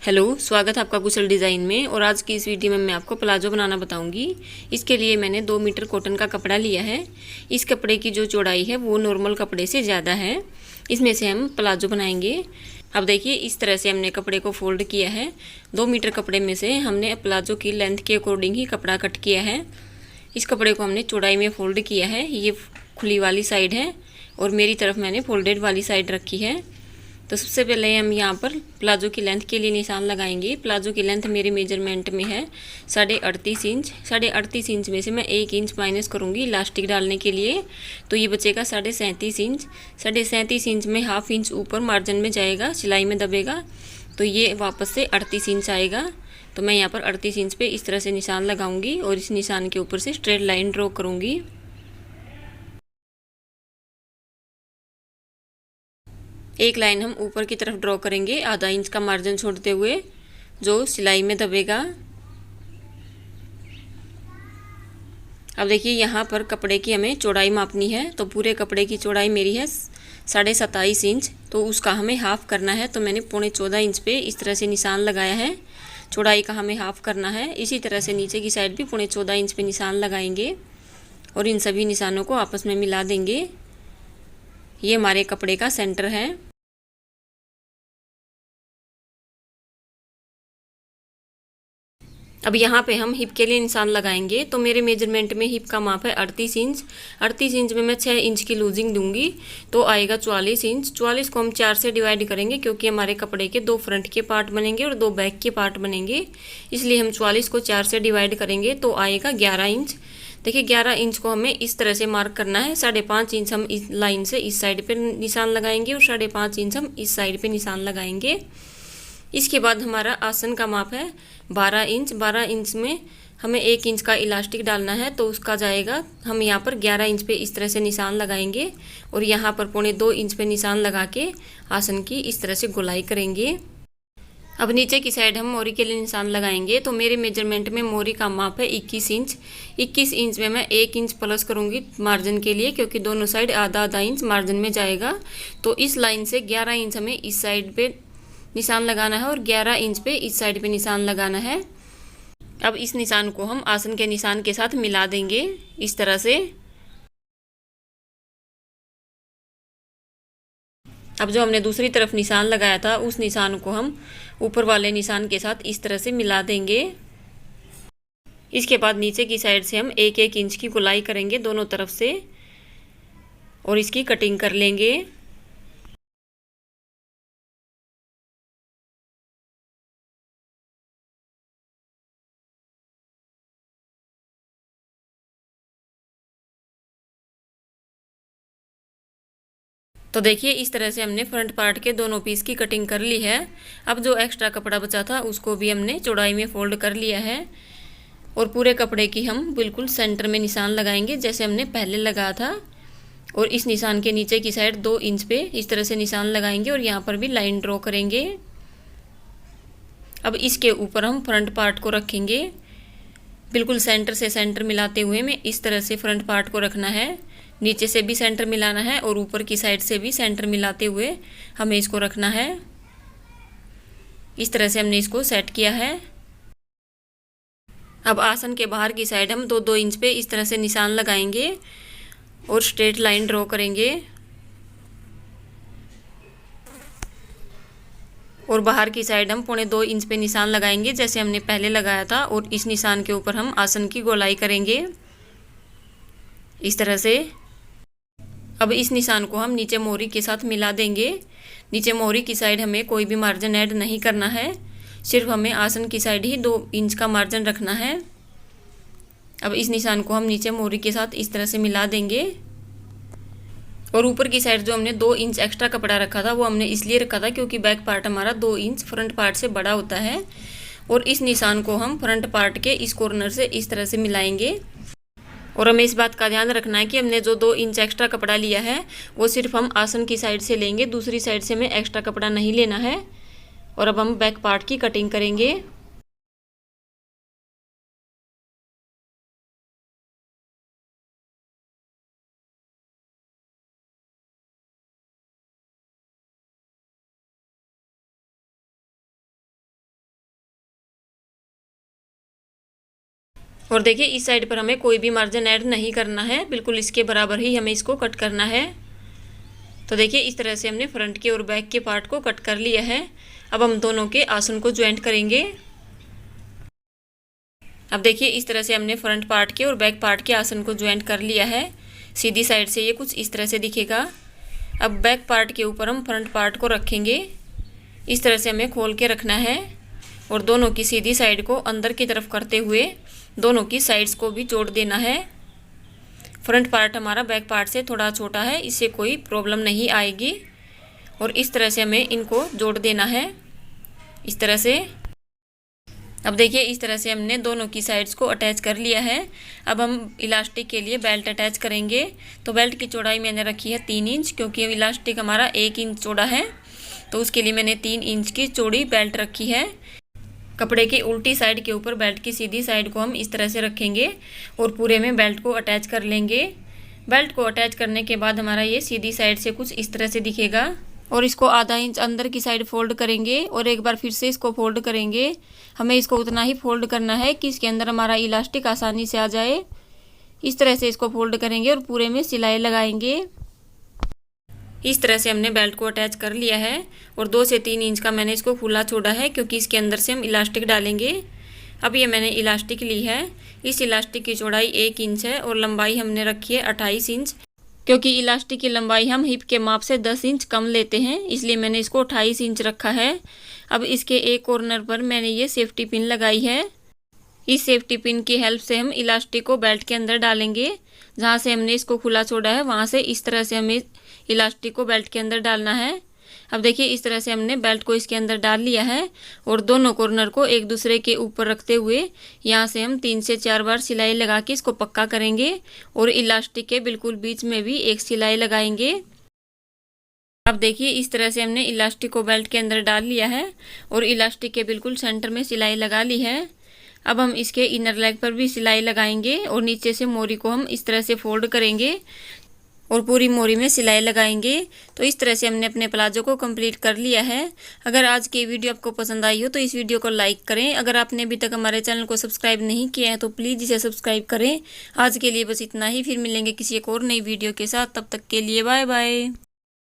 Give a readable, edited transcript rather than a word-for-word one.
Hello, स्वागत है आपका कुशल डिज़ाइन में। और आज की इस वीडियो में मैं आपको प्लाजो बनाना बताऊंगी। इसके लिए मैंने 2 मीटर कॉटन का कपड़ा लिया है। इस कपड़े की जो चौड़ाई है वो नॉर्मल कपड़े से ज़्यादा है। इसमें से हम प्लाजो बनाएंगे। अब देखिए, इस तरह से हमने कपड़े को फोल्ड किया है। 2 मीटर कपड़े में से हमने प्लाजो की लेंथ के अकॉर्डिंग ही कपड़ा कट किया है। इस कपड़े को हमने चौड़ाई में फोल्ड किया है। ये खुली वाली साइड है और मेरी तरफ मैंने फोल्डेड वाली साइड रखी है। तो सबसे पहले हम यहाँ पर प्लाजो की लेंथ के लिए निशान लगाएंगे। प्लाजो की लेंथ मेरे मेजरमेंट में है 38.5 इंच। 38.5 इंच में से मैं 1 इंच माइनस करूँगी इलास्टिक डालने के लिए, तो ये बचेगा 37.5 इंच। 37.5 इंच में हाफ इंच ऊपर मार्जिन में जाएगा, सिलाई में दबेगा, तो ये वापस से 38 इंच आएगा। तो मैं यहाँ पर 38 इंच पे इस तरह से निशान लगाऊंगी और इस निशान के ऊपर से स्ट्रेट लाइन ड्रॉ करूँगी। एक लाइन हम ऊपर की तरफ ड्रॉ करेंगे, आधा इंच का मार्जिन छोड़ते हुए, जो सिलाई में दबेगा। अब देखिए, यहाँ पर कपड़े की हमें चौड़ाई मापनी है। तो पूरे कपड़े की चौड़ाई मेरी है 27.5 इंच, तो उसका हमें हाफ करना है। तो मैंने 14.25 इंच पे इस तरह से निशान लगाया है। चौड़ाई का हमें हाफ करना है। इसी तरह से नीचे की साइड भी 14.25 इंच पे निशान लगाएंगे और इन सभी निशानों को आपस में मिला देंगे। ये हमारे कपड़े का सेंटर है। अब यहाँ पे हम हिप के लिए निशान लगाएंगे। तो मेरे मेजरमेंट में हिप का माप है 38 इंच। 38 इंच में मैं 6 इंच की लूजिंग दूंगी, तो आएगा 44 इंच। 44 को हम 4 से डिवाइड करेंगे, क्योंकि हमारे कपड़े के 2 फ्रंट के पार्ट बनेंगे और 2 बैक के पार्ट बनेंगे, इसलिए हम 44 को 4 से डिवाइड करेंगे, तो आएगा 11 इंच। देखिए, 11 इंच को हमें इस तरह से मार्क करना है। 5.5 इंच हम इस लाइन से इस साइड पर निशान लगाएंगे और 5.5 इंच हम इस साइड पर निशान लगाएंगे। इसके बाद हमारा आसन का माप है 12 इंच। 12 इंच में हमें 1 इंच का इलास्टिक डालना है, तो उसका जाएगा, हम यहाँ पर 11 इंच पे इस तरह से निशान लगाएंगे और यहाँ पर 2.25 इंच पे निशान लगा के आसन की इस तरह से गोलाई करेंगे। अब नीचे की साइड हम मोरी के लिए निशान लगाएंगे। तो मेरे मेजरमेंट में मोरी का माप है 21 इंच। 21 इंच में मैं 1 इंच प्लस करूँगी मार्जिन के लिए, क्योंकि दोनों साइड आधा आधा इंच मार्जिन में जाएगा। तो इस लाइन से 11 इंच हमें इस साइड पे निशान लगाना है और 11 इंच पे इस साइड पे निशान लगाना है। अब इस निशान को हम आसन के निशान के साथ मिला देंगे इस तरह से। अब जो हमने दूसरी तरफ निशान लगाया था, उस निशान को हम ऊपर वाले निशान के साथ इस तरह से मिला देंगे। इसके बाद नीचे की साइड से हम 1-1 इंच की गोलाई करेंगे दोनों तरफ से और इसकी कटिंग कर लेंगे। तो देखिए, इस तरह से हमने फ्रंट पार्ट के दोनों पीस की कटिंग कर ली है। अब जो एक्स्ट्रा कपड़ा बचा था उसको भी हमने चौड़ाई में फोल्ड कर लिया है और पूरे कपड़े की हम बिल्कुल सेंटर में निशान लगाएंगे, जैसे हमने पहले लगाया था। और इस निशान के नीचे की साइड 2 इंच पे इस तरह से निशान लगाएंगे और यहाँ पर भी लाइन ड्रॉ करेंगे। अब इसके ऊपर हम फ्रंट पार्ट को रखेंगे। बिल्कुल सेंटर से सेंटर मिलाते हुए में इस तरह से फ्रंट पार्ट को रखना है। नीचे से भी सेंटर मिलाना है और ऊपर की साइड से भी सेंटर मिलाते हुए हमें इसको रखना है। इस तरह से हमने इसको सेट किया है। अब आसन के बाहर की साइड हम 2-2 इंच पे इस तरह से निशान लगाएंगे और स्ट्रेट लाइन ड्रॉ करेंगे और बाहर की साइड हम 2.25 इंच पे निशान लगाएंगे, जैसे हमने पहले लगाया था। और इस निशान के ऊपर हम आसन की गोलाई करेंगे इस तरह से। अब इस निशान को हम नीचे मोहरी के साथ मिला देंगे। नीचे मोहरी की साइड हमें कोई भी मार्जिन ऐड नहीं करना है, सिर्फ हमें आसन की साइड ही 2 इंच का मार्जिन रखना है। अब इस निशान को हम नीचे मोहरी के साथ इस तरह से मिला देंगे और ऊपर की साइड जो हमने 2 इंच एक्स्ट्रा कपड़ा रखा था, वो हमने इसलिए रखा था क्योंकि बैक पार्ट हमारा 2 इंच फ्रंट पार्ट से बड़ा होता है। और इस निशान को हम फ्रंट पार्ट के इस कॉर्नर से इस तरह से मिलाएंगे। और हमें इस बात का ध्यान रखना है कि हमने जो 2 इंच एक्स्ट्रा कपड़ा लिया है वो सिर्फ हम आसन की साइड से लेंगे, दूसरी साइड से हमें एक्स्ट्रा कपड़ा नहीं लेना है। और अब हम बैक पार्ट की कटिंग करेंगे। और देखिए इस साइड पर हमें कोई भी मार्जिन ऐड नहीं करना है, बिल्कुल इसके बराबर ही हमें इसको कट करना है। तो देखिए इस तरह से हमने फ्रंट के और बैक के पार्ट को कट कर लिया है। अब हम दोनों के आसन को ज्वाइंट करेंगे। अब देखिए इस तरह से हमने फ्रंट पार्ट के और बैक पार्ट के आसन को ज्वाइंट कर लिया है। सीधी साइड से ये कुछ इस तरह से दिखेगा। अब बैक पार्ट के ऊपर हम फ्रंट पार्ट को रखेंगे। इस तरह से हमें खोल के रखना है और दोनों की सीधी साइड को अंदर की तरफ करते हुए दोनों की साइड्स को भी जोड़ देना है। फ्रंट पार्ट हमारा बैक पार्ट से थोड़ा छोटा है, इससे कोई प्रॉब्लम नहीं आएगी। और इस तरह से हमें इनको जोड़ देना है, इस तरह से। अब देखिए इस तरह से हमने दोनों की साइड्स को अटैच कर लिया है। अब हम इलास्टिक के लिए बेल्ट अटैच करेंगे। तो बेल्ट की चौड़ाई मैंने रखी है 3 इंच, क्योंकि इलास्टिक हमारा 1 इंच चौड़ा है, तो उसके लिए मैंने 3 इंच की चौड़ी बेल्ट रखी है। कपड़े की उल्टी साइड के ऊपर बेल्ट की सीधी साइड को हम इस तरह से रखेंगे और पूरे में बेल्ट को अटैच कर लेंगे। बेल्ट को अटैच करने के बाद हमारा ये सीधी साइड से कुछ इस तरह से दिखेगा और इसको आधा इंच अंदर की साइड फोल्ड करेंगे और एक बार फिर से इसको फोल्ड करेंगे। हमें इसको उतना ही फोल्ड करना है कि इसके अंदर हमारा इलास्टिक आसानी से आ जाए। इस तरह से इसको फोल्ड करेंगे और पूरे में सिलाई लगाएंगे। इस तरह से हमने बेल्ट को अटैच कर लिया है और 2 से 3 इंच का मैंने इसको खुला छोड़ा है, क्योंकि इसके अंदर से हम इलास्टिक डालेंगे। अब ये मैंने इलास्टिक ली है। इस इलास्टिक की चौड़ाई 1 इंच है और लंबाई हमने रखी है 28 इंच, क्योंकि इलास्टिक की लंबाई हम हिप के माप से 10 इंच कम लेते हैं, इसलिए मैंने इसको 28 इंच रखा है। अब इसके एक कॉर्नर पर मैंने ये सेफ्टी पिन लगाई है। इस सेफ्टी पिन की हेल्प से हम इलास्टिक को बेल्ट के अंदर डालेंगे। जहाँ से हमने इसको खुला छोड़ा है वहाँ से इस तरह से हमें इलास्टिक को बेल्ट के अंदर डालना है। अब देखिए इस तरह से हमने बेल्ट को इसके अंदर डाल लिया है और दोनों कॉर्नर को एक दूसरे के ऊपर रखते हुए यहाँ से हम 3 से 4 बार सिलाई लगा के इसको पक्का करेंगे और इलास्टिक के बिल्कुल बीच में भी एक सिलाई लगाएंगे। अब देखिए इस तरह से हमने इलास्टिक को बेल्ट के अंदर डाल लिया है और इलास्टिक के बिल्कुल सेंटर में सिलाई लगा ली है। अब हम इसके इनर लेग पर भी सिलाई लगाएंगे और नीचे से मोरी को हम इस तरह से फोल्ड करेंगे और पूरी मोरी में सिलाई लगाएंगे। तो इस तरह से हमने अपने प्लाजो को कंप्लीट कर लिया है। अगर आज की वीडियो आपको पसंद आई हो तो इस वीडियो को लाइक करें। अगर आपने अभी तक हमारे चैनल को सब्सक्राइब नहीं किया है तो प्लीज़ इसे सब्सक्राइब करें। आज के लिए बस इतना ही, फिर मिलेंगे किसी एक और नई वीडियो के साथ। तब तक के लिए बाय बाय।